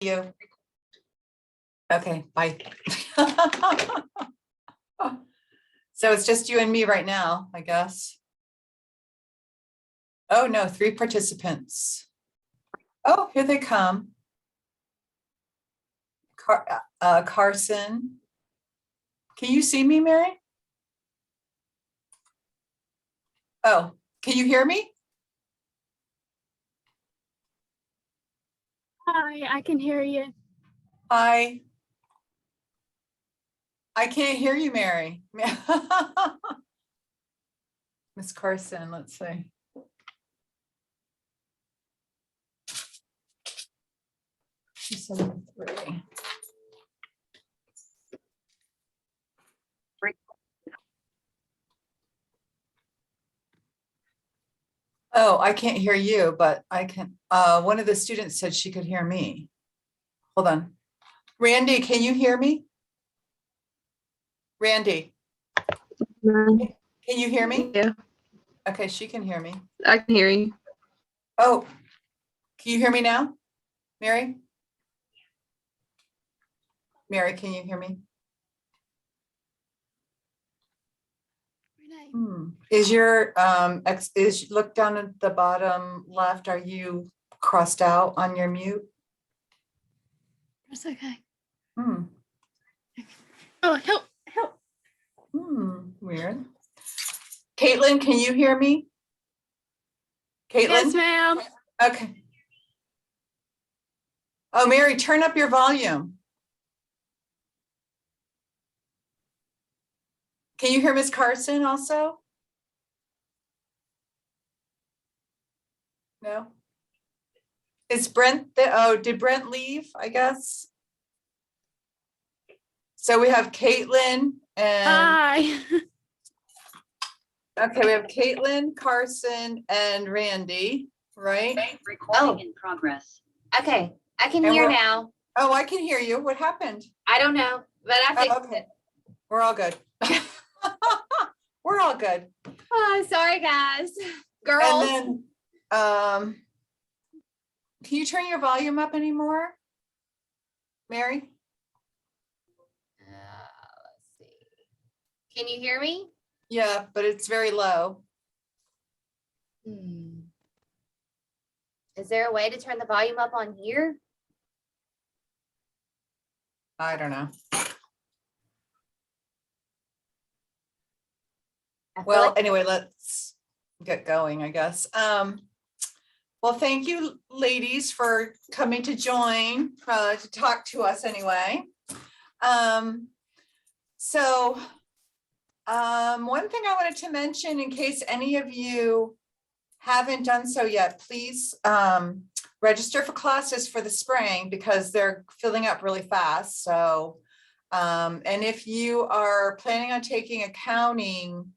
you. Okay, bye. So it's just you and me right now, I guess. Oh, no, 3 participants. Oh, here they come. Carson. Can you see me, Mary? Oh, can you hear me? Hi, I can hear you. Hi. I can't hear you, Mary. Miss Carson, let's see. She's 73. Oh, I can't hear you, but I can. One of the students said she could hear me. Hold on. Randy, can you hear me? Randy, can you hear me? Yeah, Okay, she can hear me. I can hear you. Oh, can you hear me now? Mary? Mary, can you hear me? Is your look down at the bottom left, are you crossed out on your mute? That's okay. Hmm. Oh, help. Weird. Caitlin, can you hear me? Caitlin? Yes, ma'am. Okay. Oh, Mary, turn up your volume. Can you hear Miss Carson also? No? Is Brent did Brent leave, I guess? So we have Caitlin and Hi. okay, we have Caitlin, Carson, and Randy, right? Recording in progress. Okay, I can And hear we're- now. Oh, I can hear you. What happened? I don't know, but I fixed Oh, okay. it. We're all good. We're all good. Oh, sorry, guys. Girls. And then, can you turn your volume up anymore? Mary? Let's see. Can you hear me? Yeah, but it's very low. Is there a way to turn the volume up on here? I don't know. I feel Well, like- anyway, let's get going, I guess. Well, thank you, ladies, for coming to join, to talk to us anyway. One thing I wanted to mention, in case any of you haven't done so yet, please register for classes for the spring because they're filling up really fast. So, and if you are planning on taking accounting,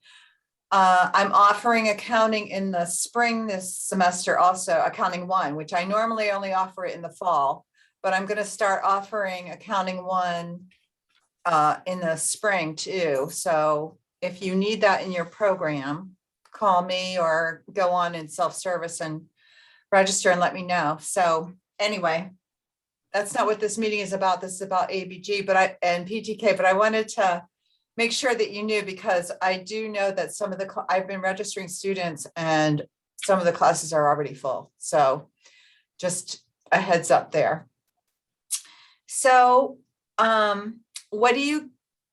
I'm offering accounting in the spring this semester, also accounting 1, which I normally only offer it in the fall, but I'm going to start offering accounting 1 in the spring too. So if you need that in your program, call me or go on in self-service and register and let me know. So anyway, that's not what this meeting is about. This is about ABG and PTK, but I wanted to make sure that you knew, because I do know that some of I've been registering students and some of the classes are already full. So just a heads up there. So what do you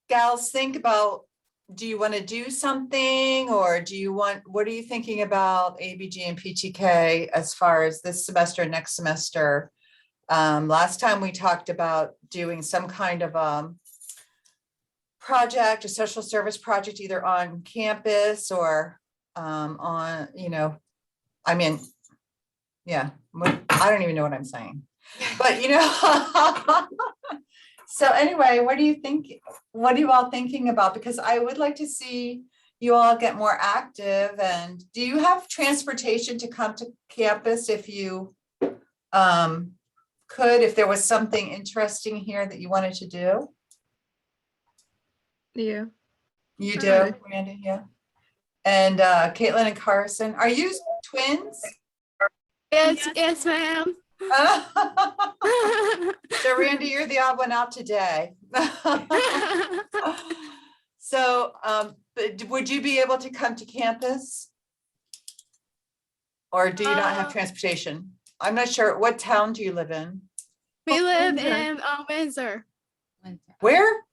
gals think about? Do you want to do something, or what are you thinking about ABG and PTK as far as this semester and next semester? Last time we talked about doing some kind of project, a social service project, either on campus or on, I mean, yeah, I don't even know what I'm saying, but so anyway, what do you think? What are you all thinking about? Because I would like to see you all get more active. And do you have transportation to come to campus if you could, if there was something interesting here that you wanted to do? Yeah. You do, Okay. Randy? Yeah. And Caitlin and Carson, are you twins? Yes, ma'am. Randy, you're the odd one out today. So, but would you be able to come to campus? Or do you not have transportation? I'm not sure. What town do you live in? We live Windsor. in Windsor. Where?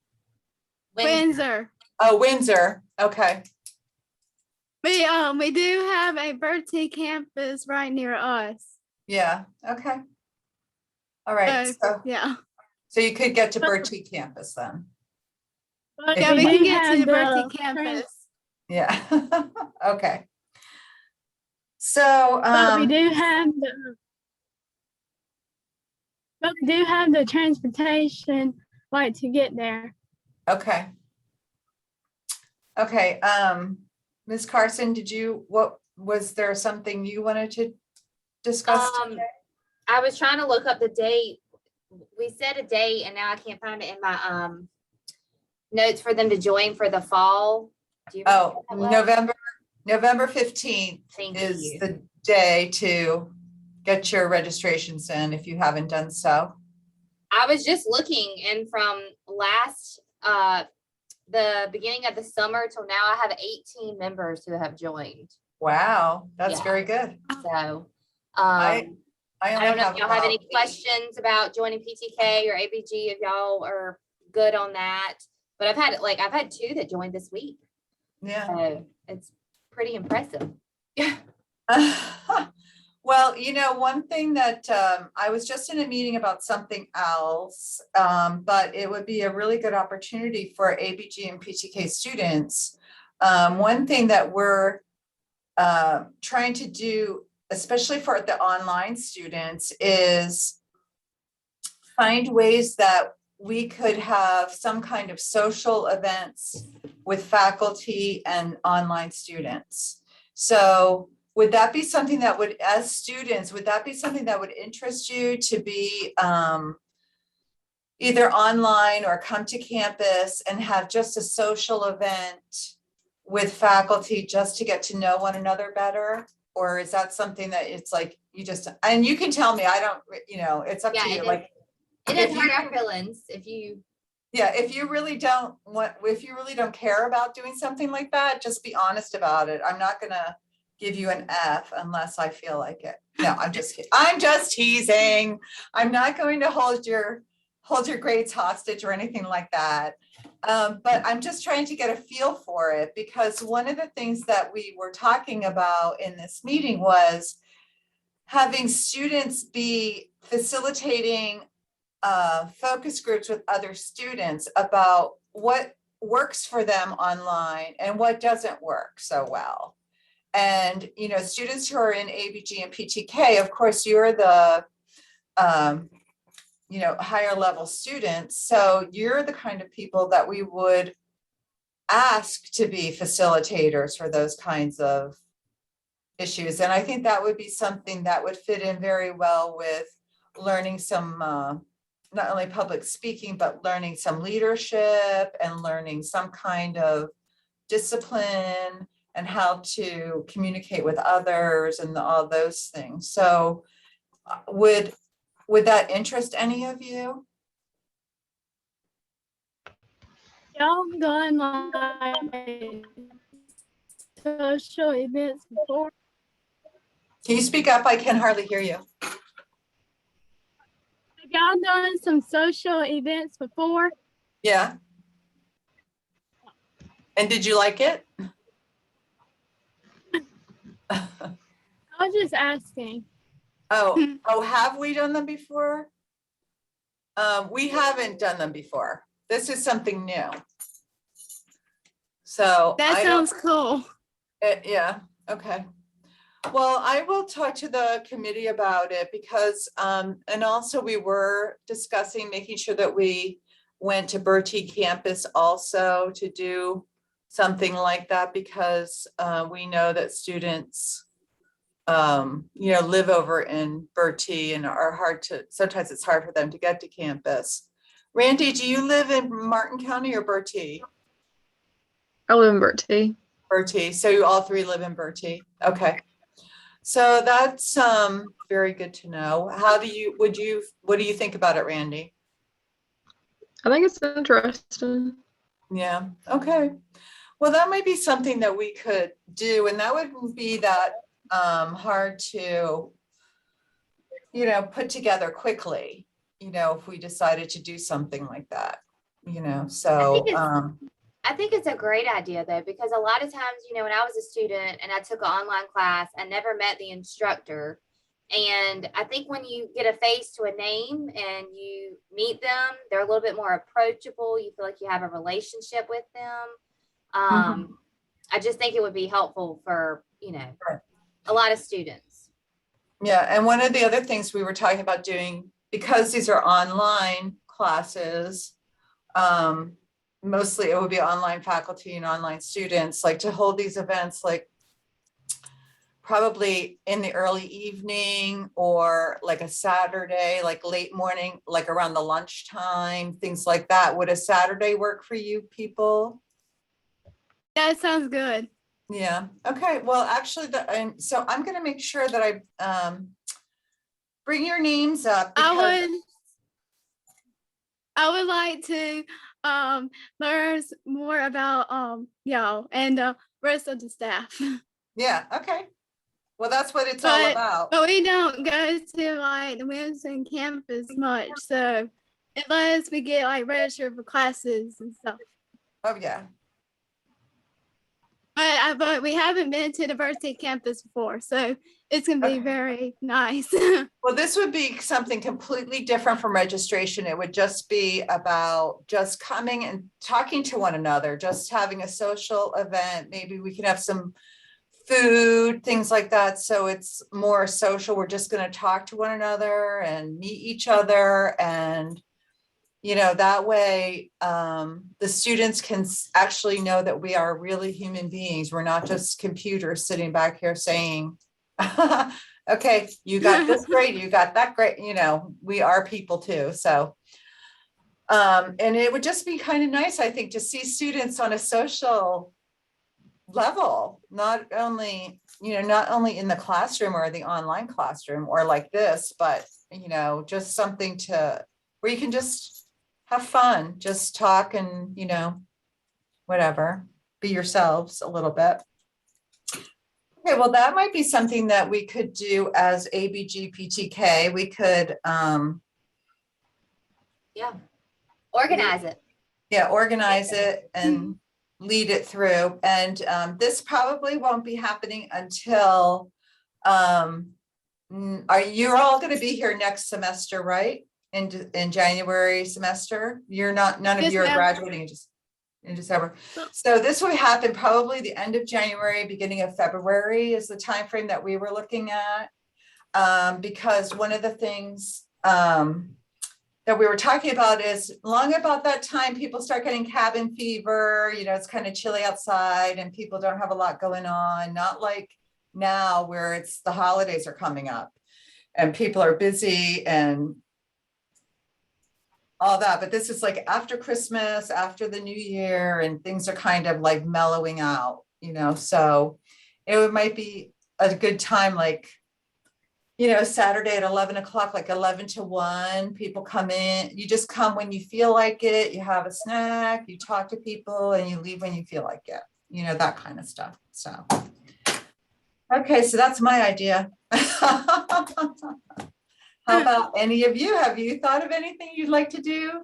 Windsor. Oh, Windsor. Okay. We do have a Bertie campus right near us. Yeah. Okay. All right. So, Yeah. so you could get to Bertie campus then. Yeah, Yeah, we we can get to the Bertie campus. Yeah. Okay. So, But we do have the transportation like to get there. okay. Okay. Ms. Carson, was there something you wanted to discuss today? I was trying to look up the date. We set a date and now I can't find it in my notes for them to join for the fall. Do you remember Oh, what that was? November 15th Thank is you. the day to get your registrations in if you haven't done so. I was just looking, and from the beginning of the summer till now, I have 18 members who have joined. Wow, that's Yeah. very good. So, I I only don't know if y'all have any about- questions about joining PTK or ABG, if y'all are good on that. But I've had 2 that joined this week. Yeah. So it's pretty impressive. Well, one thing that I was just in a meeting about something else, but it would be a really good opportunity for ABG and PTK students. One thing that we're trying to do, especially for the online students, is find ways that we could have some kind of social events with faculty and online students. So would that be something that would, as students, would that be something that would interest you to be either online or come to campus and have just a social event with faculty just to get to know one another better? Or is that something that it's like, and you can tell me, I don't, it's up to you. Like, It doesn't hurt our feelings if you. yeah, if you really don't care about doing something like that, just be honest about it. I'm not gonna give you an F unless I feel like it. No, I'm just kidding. I'm just teasing. I'm not going to hold your grades hostage or anything like that. But I'm just trying to get a feel for it, because one of the things that we were talking about in this meeting was having students be facilitating focus groups with other students about what works for them online and what doesn't work so well. And, students who are in ABG and PTK, of course, you're the, higher level students. So you're the kind of people that we would ask to be facilitators for those kinds of issues. And I think that would be something that would fit in very well with learning some, not only public speaking, but learning some leadership and learning some kind of discipline and how to communicate with others and all those things. So would that interest any of you? Y'all done like social events before? Can you speak up? I can hardly hear you. Have y'all done some social events before? Yeah. And did you like it? I was just asking. Oh, have we done them before? We haven't done them before. This is something new. So That sounds cool. yeah, okay. Well, I will talk to the committee about it because, and also we were discussing making sure that we went to Bertie campus also to do something like that, because we know that students, live over in Bertie and are sometimes it's hard for them to get to campus. Randy, do you live in Martin County or Bertie? I live in Bertie. Bertie, so you all 3 live in Bertie, okay. So that's very good to know. What do you think about it, Randy? I think it's interesting. Yeah, okay. Well, that might be something that we could do, and that wouldn't be that hard to, put together quickly, if we decided to do something like that, so, I think it's a great idea though, because a lot of times, when I was a student and I took an online class, I never met the instructor. And I think when you get a face to a name and you meet them, they're a little bit more approachable. You feel like you have a relationship with them. I just think it would be helpful for, a lot of students. yeah, and one of the other things we were talking about doing, because these are online classes, mostly it would be online faculty and online students, like to hold these events like probably in the early evening or like a Saturday, like late morning, like around the lunchtime, things like that. Would a Saturday work for you people? That sounds good. Yeah, okay, well, actually, so I'm gonna make sure that I bring your names up. because- I would like to learn more about y'all and the rest of the staff. Yeah, okay. Well, that's what it's all about. But we don't go to like the Wilson campus much, so unless we get like registered for classes and stuff. Oh, yeah. But we haven't been to the Varsity campus before, so it's gonna be Okay. very nice. Well, this would be something completely different from registration. It would just be about just coming and talking to one another, just having a social event. Maybe we can have some food, things like that. So it's more social. We're just going to talk to one another and meet each other. And, that way the students can actually know that we are really human beings. We're not just computers sitting back here saying, okay, you got this grade, you got that grade, we are people too. So, and it would just be kind of nice, I think, to see students on a social level, not only in the classroom or the online classroom or like this, but, just something where you can just have fun, just talk and, whatever, be yourselves a little bit. Okay, well, that might be something that we could do as ABG PTK. We could, Yeah. Organize it. yeah, organize it and lead it through. And this probably won't be happening until, you're all going to be here next semester, right? In January semester? None of Yes, you are ma'am. graduating in December. So this will happen probably the end of January, beginning of February is the time frame that we were looking at. Because one of the things that we were talking about is long about that time, people start getting cabin fever, it's kind of chilly outside and people don't have a lot going on, not like now where it's the holidays are coming up and people are busy and all that. But this is like after Christmas, after the new year, and things are kind of like mellowing out, so might be a good time, like, Saturday at 11 o'clock, like 11 to 1, people come in, you just come when you feel like it, you have a snack, you talk to people and you leave when you feel like it, that kind of stuff. So, okay, so that's my idea. How about any of you? Have you thought of anything you'd like to do?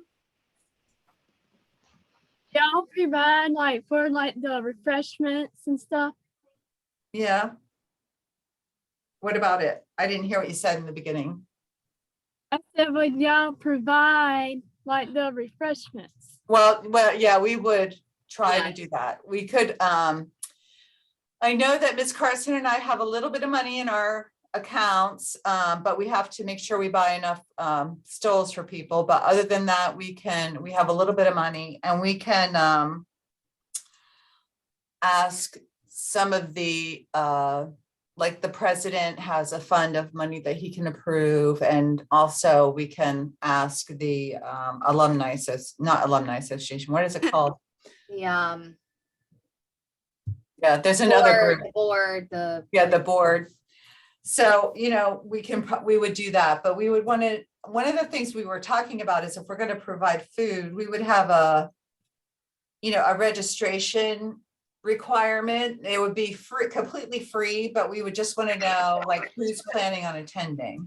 Y'all provide like for like the refreshments and stuff. Yeah. What about it? I didn't hear what you said in the beginning. I said, would y'all provide like the refreshments? Well, yeah, we would try to Yes. do that. We could, I know that Ms. Carson and I have a little bit of money in our accounts, but we have to make sure we buy enough stoles for people. But other than that, we have a little bit of money and we can ask some of the, like the president has a fund of money that he can approve. And also we can ask the not alumni association, what is it called? The Yeah, there's another group. board, Yeah, the board. So, we would do that, but we would want to one of the things we were talking about is if we're going to provide food, we would have a, a registration requirement. It would be free, completely free, but we would just want to know like who's planning on attending,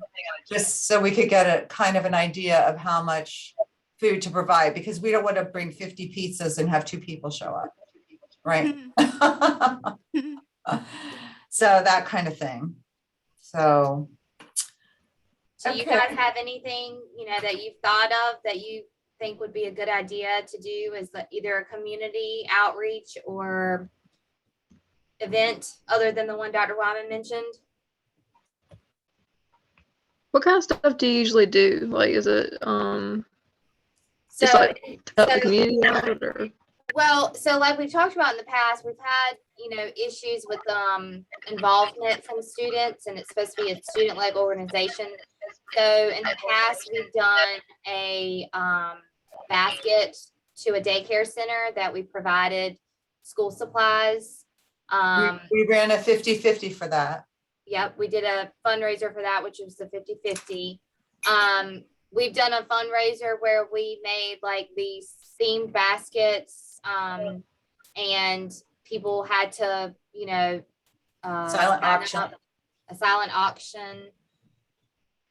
just so we could get a kind of an idea of how much food to provide, because we don't want to bring 50 pizzas and have 2 people show up, right? So that kind of thing. So Do you okay. guys have anything, that you've thought of that you think would be a good idea to do as either a community outreach or event other than the one Dr. Wyman mentioned? What kind of stuff do you usually do? Like, is it just So, like help the community out, or? well, so like we've talked about in the past, we've had, issues with involvement from students, and it's supposed to be a student-led organization. So in the past, we've done a basket to a daycare center that we provided school supplies. We ran a 50-50 for that. Yep, we did a fundraiser for that, which was the 50-50. We've done a fundraiser where we made like these themed baskets, and people had to, Silent auction. A silent auction.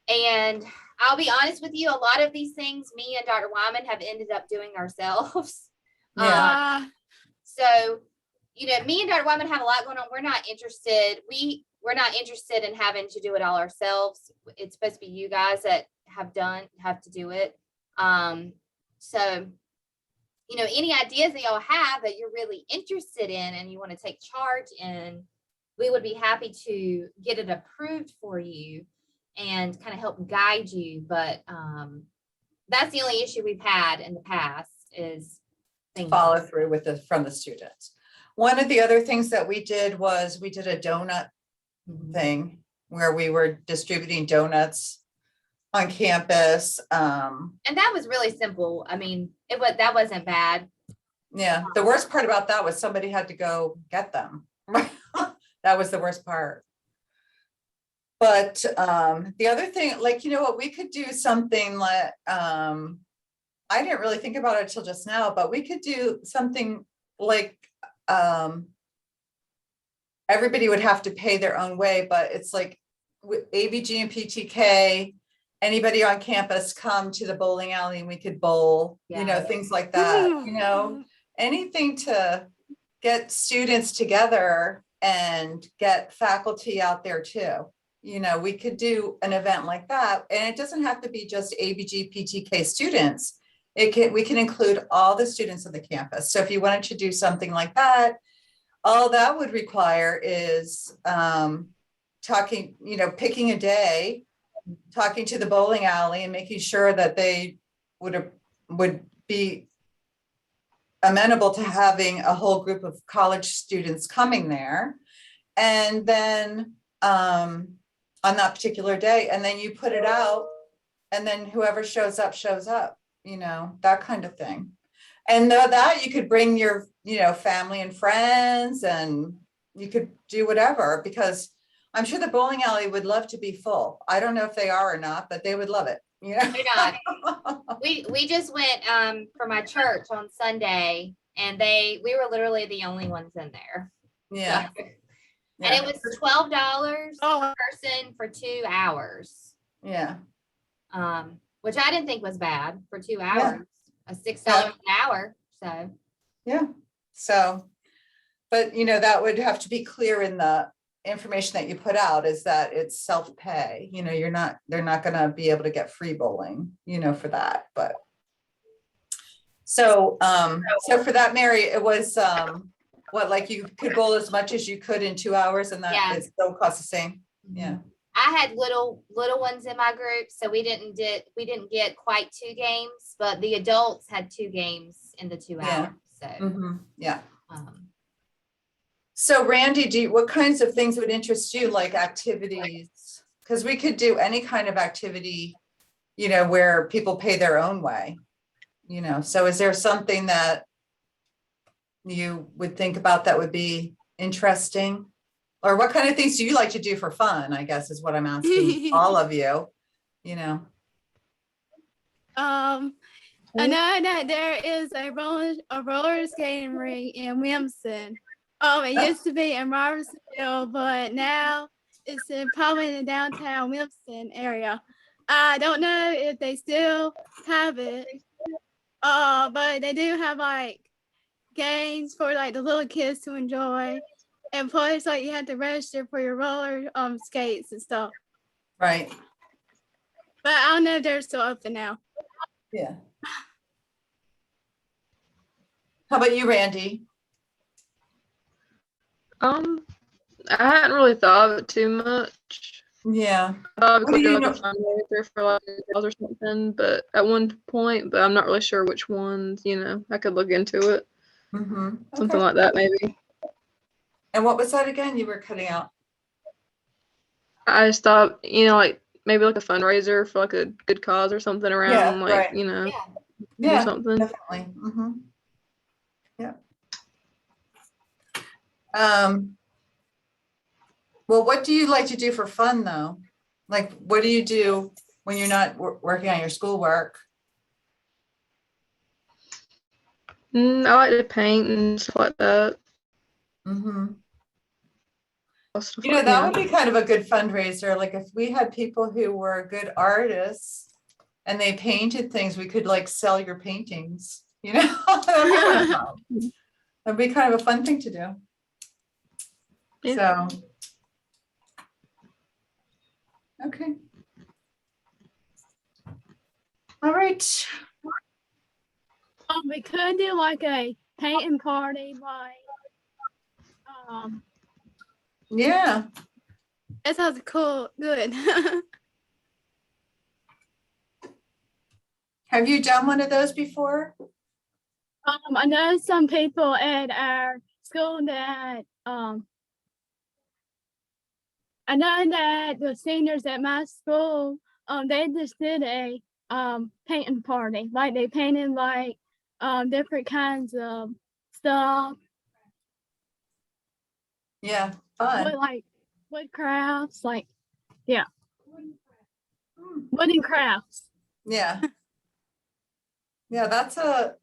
And I'll be honest with you, a lot of these things, me and Dr. Wyman have ended up doing ourselves. Yeah. So, me and Dr. Wyman have a lot going on. We're not interested. We're not interested in having to do it all ourselves. It's supposed to be you guys that have to do it. So, any ideas that y'all have that you're really interested in and you want to take charge in, we would be happy to get it approved for you and kind of help guide you. But that's the only issue we've had in the past is follow through with from the students. One of the other things that we did was we did a donut thing where we were distributing donuts on campus. And that was really simple. I mean, that wasn't bad. Yeah. The worst part about that was somebody had to go get them. That was the worst part. But the other thing, like, what we could do something like, I didn't really think about it till just now, but we could do something like, everybody would have to pay their own way, but it's like with ABG and PTK, anybody on campus come to the bowling alley and we could bowl, things like that, anything to get students together and get faculty out there too. We could do an event like that, and it doesn't have to be just ABG PTK students. We can include all the students of the campus. So if you wanted to do something like that, all that would require is talking, picking a day, talking to the bowling alley and making sure that they would be amenable to having a whole group of college students coming there. And then on that particular day, and then you put it out, and then whoever shows up, that kind of thing. And that you could bring your, family and friends, and you could do whatever, because I'm sure the bowling alley would love to be full. I don't know if they are or not, but they would love it. They're not. We just went for my church on Sunday, and we were literally the only ones in there. Yeah. So, and it was $12 Oh. per person for 2 hours. Yeah. Which I didn't think was bad for 2 hours. A $6 an hour. So yeah. So, but that would have to be clear in the information that you put out, is that it's self-pay. They're not going to be able to get free bowling, for that. But so for that, Mary, it was like you could bowl as much as you could in 2 hours, and that it still costs the same. Yeah. I had little ones in my group, so we didn't get quite 2 games, but the adults had 2 games in the 2 hours. So yeah. So Randy, what kinds of things would interest you, like activities? Because we could do any kind of activity, where people pay their own way. So is there something that you would think about that would be interesting? Or what kind of things do you like to do for fun, I guess is what I'm asking all of you, I know that there is a roller skating rink in Williamson. It used to be in Robertsonville, but now it's probably in the downtown Williamson area. I don't know if they still have it. But they do have like games for like the little kids to enjoy. And plus like you have to register for your roller skates and stuff. Right, But I don't know if they're still open now. yeah. How about you, Randy? I hadn't really thought of it too much. Yeah, Probably What do could do you like a fundraiser for like a cause or something, but at one point, but I'm not really sure which ones, I could look into it. mm-hmm. Something Okay. like that maybe. And what was that again? You were cutting out. I just thought, like maybe like a fundraiser for like a good cause or something around Yeah, like, right. do Yeah, something. definitely. Mm-hmm. Yeah. Well, what do you like to do for fun though? Like, what do you do when you're not working on your schoolwork? I like to paint and stuff like that. Mm-hmm. Stuff You know, like- that yeah. would be kind of a good fundraiser. Like if we had people who were good artists and they painted things, we could like sell your paintings, you know? That'd be kind of fun. That'd be kind of a fun thing to do. Yeah. So. Okay. All right. We could do like a painting party, like Yeah. that sounds cool. Good. Have you done one of those before? I know some people at our school that I know that the seniors at my school they just did a painting party. Like they painted like different kinds of stuff Yeah, with fun. like wood crafts, like yeah, Hmm. wooden crafts. Yeah. Yeah, that's a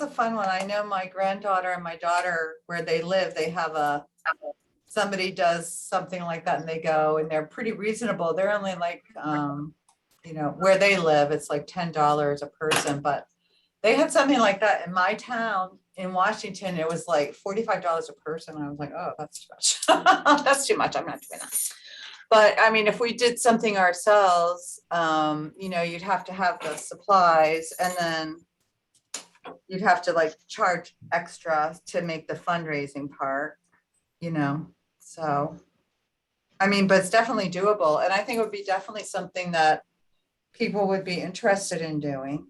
fun one. I know my granddaughter and my daughter, where they live, they have somebody does something like that and they go and they're pretty reasonable. They're only like, where they live, it's like $10 a person, but they had something like that in my town in Washington. It was like $45 a person. I was like, oh, that's too much. That's too much. I'm not doing that. But I mean, if we did something ourselves, you'd have to have the supplies and then you'd have to like charge extra to make the fundraising part, so. I mean, but it's definitely doable. And I think it would be definitely something that people would be interested in doing,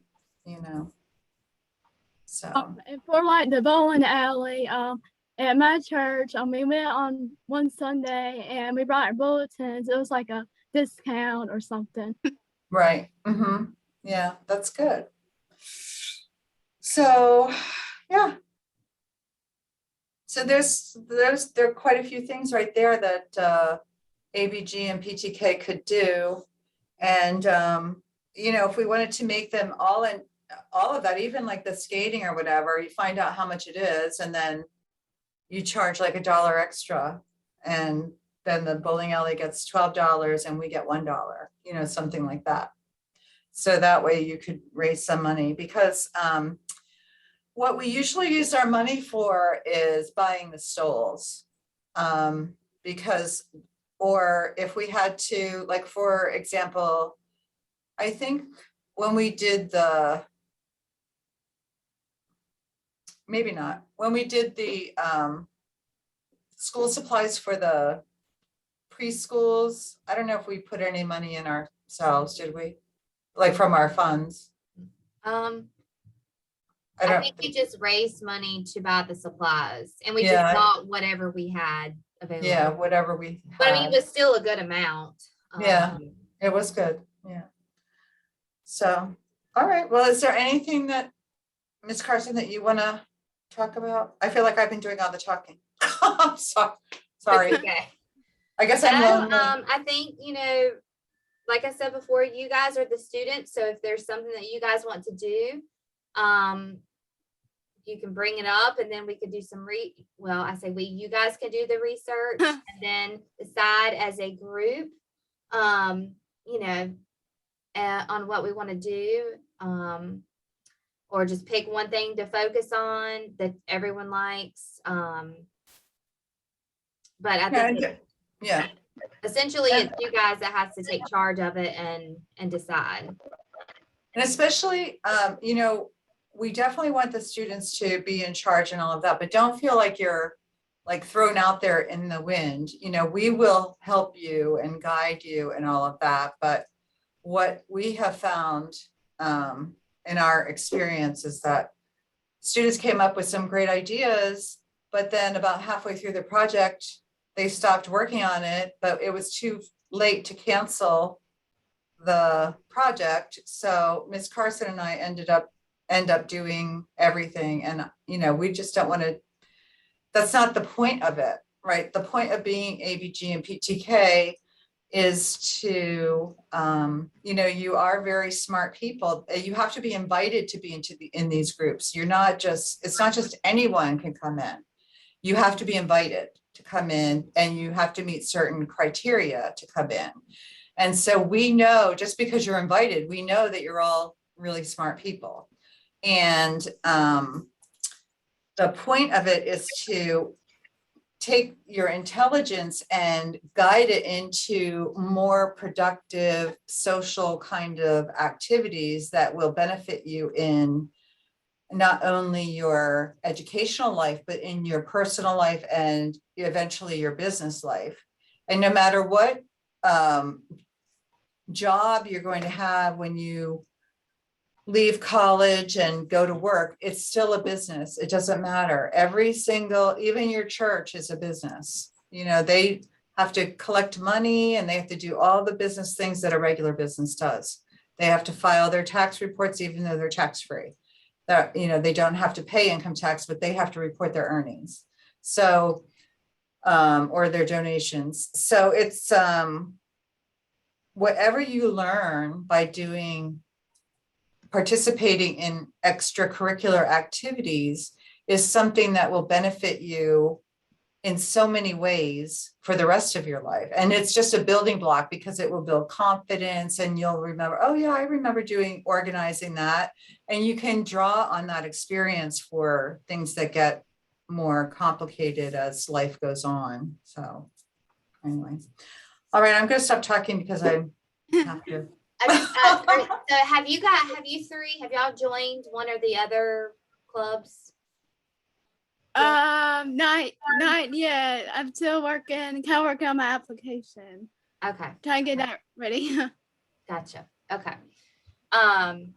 so. And for like the bowling alley, at my church, we went on one Sunday and we brought our bulletins. It was like a discount or something. Right. Mm-hmm. Yeah, that's good. So, yeah. So there are quite a few things right there that ABG and PTK could do. And, if we wanted to make them all of that, even like the skating or whatever, you find out how much it is and then you charge like $1 extra and then the bowling alley gets $12 and we get $1, something like that. So that way you could raise some money because what we usually use our money for is buying the stoles. Or if we had to, like, for example, I think when we did maybe not, when we did the school supplies for the preschools, I don't know if we put any money in ourselves, did we? Like from our funds? I don't think we just raised money to buy the supplies and we Yeah. just bought whatever we had available. Yeah, whatever we But I mean, had. it was still a good amount. Yeah. It was good, yeah. So, all right, well, is there anything that, Ms. Carson, that you want to talk about? I feel like I've been doing all the talking. I'm sorry. It's okay. I guess I'm No, lonely. I think, like I said before, you guys are the students. So if there's something that you guys want to do, you can bring it up and then we could do some you guys can do the research and then decide as a group, you know, on what we want to do, or just pick one thing to focus on that everyone likes. But I think Yeah. essentially it's you guys that has to take charge of it and decide. And especially, you know, we definitely want the students to be in charge and all of that, but don't feel like you're like thrown out there in the wind. You know, we will help you and guide you and all of that. But what we have found in our experience is that students came up with some great ideas, but then about halfway through the project, they stopped working on it, but it was too late to cancel the project. So Ms. Carson and I end up doing everything. And, you know, we just don't want to, that's not the point of it, right? The point of being ABG and PTK is to, you know, you are very smart people. You have to be invited to be in these groups. You're not just, it's not just anyone can come in. You have to be invited to come in and you have to meet certain criteria to come in. And so we know, just because you're invited, we know that you're all really smart people. And the point of it is to take your intelligence and guide it into more productive social kind of activities that will benefit you in not only your educational life, but in your personal life and eventually your business life. And no matter what job you're going to have when you leave college and go to work, it's still a business. It doesn't matter. Every single, even your church is a business. You know, they have to collect money and they have to do all the business things that a regular business does. They have to file their tax reports, even though they're tax-free. That, you know, they don't have to pay income tax, but they have to report their earnings. So, or their donations. So it's whatever you learn by participating in extracurricular activities is something that will benefit you in so many ways for the rest of your life. And it's just a building block because it will build confidence and you'll remember, oh yeah, I remember organizing that. And you can draw on that experience for things that get more complicated as life goes on. So anyway, all right, I'm going to stop talking because I have to. So have you joined one or the other clubs? Not yet. I'm still kind of working on my application. Okay. Trying to get that ready. Gotcha. Okay. I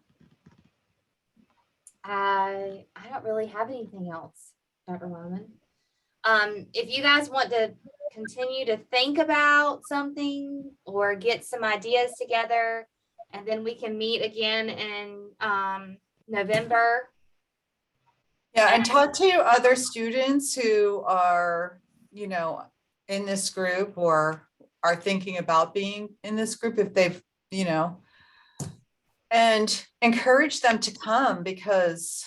don't really have anything else, Dr. Wyman. If you guys want to continue to think about something or get some ideas together, and then we can meet again in November. Yeah, and talk to other students who are, you know, in this group or are thinking about being in this group if they've, you know, and encourage them to come because,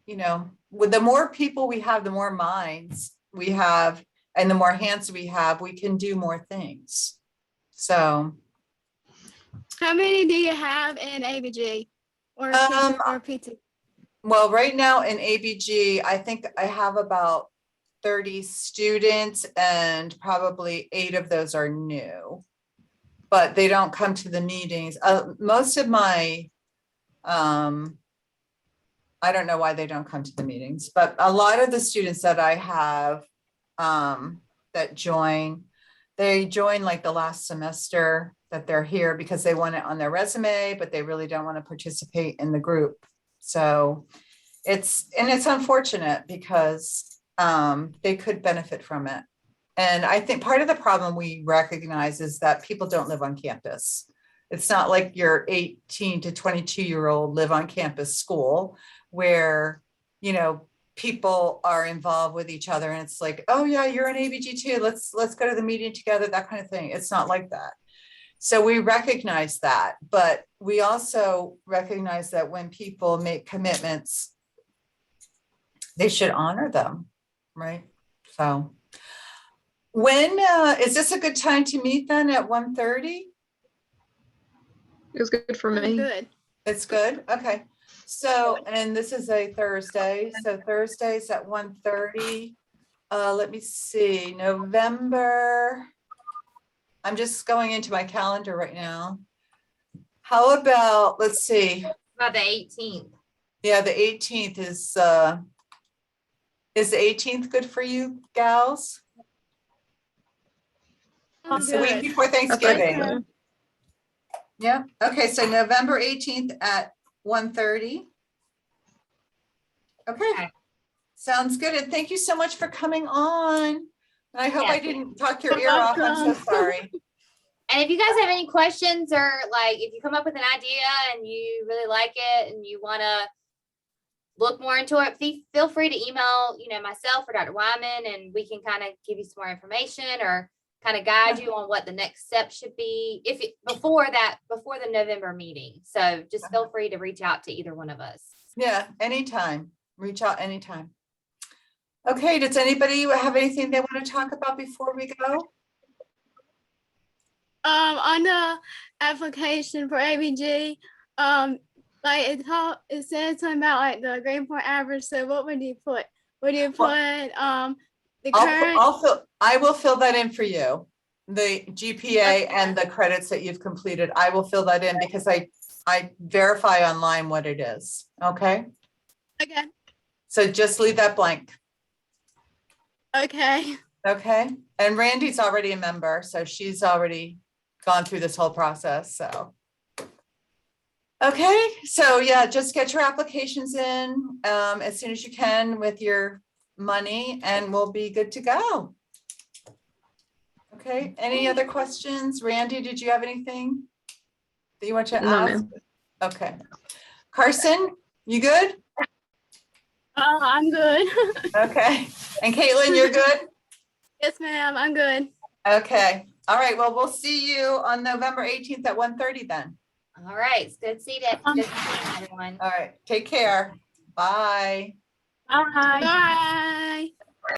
you know, with the more people we have, the more minds we have, and the more hands we have, we can do more things. So. How many do you have in ABG or PT? Well, right now in ABG, I think I have about 30 students and probably 8 of those are new, but they don't come to the meetings. Most of my, I don't know why they don't come to the meetings, but a lot of the students that I have that join, they join like the last semester that they're here because they want it on their resume, but they really don't want to participate in the group. So it's unfortunate because they could benefit from it. And I think part of the problem we recognize is that people don't live on campus. It's not like your 18 to 22-year-old live on campus school where, you know, people are involved with each other and it's like, oh yeah, you're an ABG too. Let's go to the meeting together, that kind of thing. It's not like that. So we recognize that, but we also recognize that when people make commitments, they should honor them, right? So when, is this a good time to meet then at 1:30? It was good for Sounds me. good. It's good, okay. So, and this is a Thursday, so Thursdays at 1:30. Let me see, November. I'm just going into my calendar right now. How about, let's see, About the 18th. yeah, the 18th is the 18th good for you gals? Sounds It's the week good. before I think Thanksgiving. so. Yeah, okay, so November 18th at 1:30. Okay, Okay. sounds good. And thank you so much for coming on. I hope I Yeah. didn't talk your You're ear off. I'm so welcome. sorry. And if you guys have any questions or like if you come up with an idea and you really like it and you want to look more into it, feel free to email, myself or Dr. Wyman, and we can kind of give you some more information or kind of guide you on what the next step should be before the November meeting. So just feel free to reach out to either one of us. Yeah, anytime. Reach out anytime. Okay, does anybody have anything they want to talk about before we go? On the application for ABG, like it says something about like the grade point average. So what would you put? Would you put the current? I will fill that in for you. The GPA and the credits that you've completed. I will fill that in because I verify online what it is. Okay. Okay. So just leave that blank. Okay. Okay. And Randy's already a member, so she's already gone through this whole process. So. Okay. So yeah, just get your applications in as soon as you can with your money and we'll be good to go. Okay. Any other questions? Randy, did you have anything that you want to No, ask? ma'am. Okay. Carson, you good? I'm good. Okay. And Caitlin, you're good? Yes, ma'am. I'm good. Okay. All right. Well, we'll see you on November 18th at 1:30 then. All right. It's good to see that. Good to see you, everyone. All right. Take care. Bye. Bye. Bye.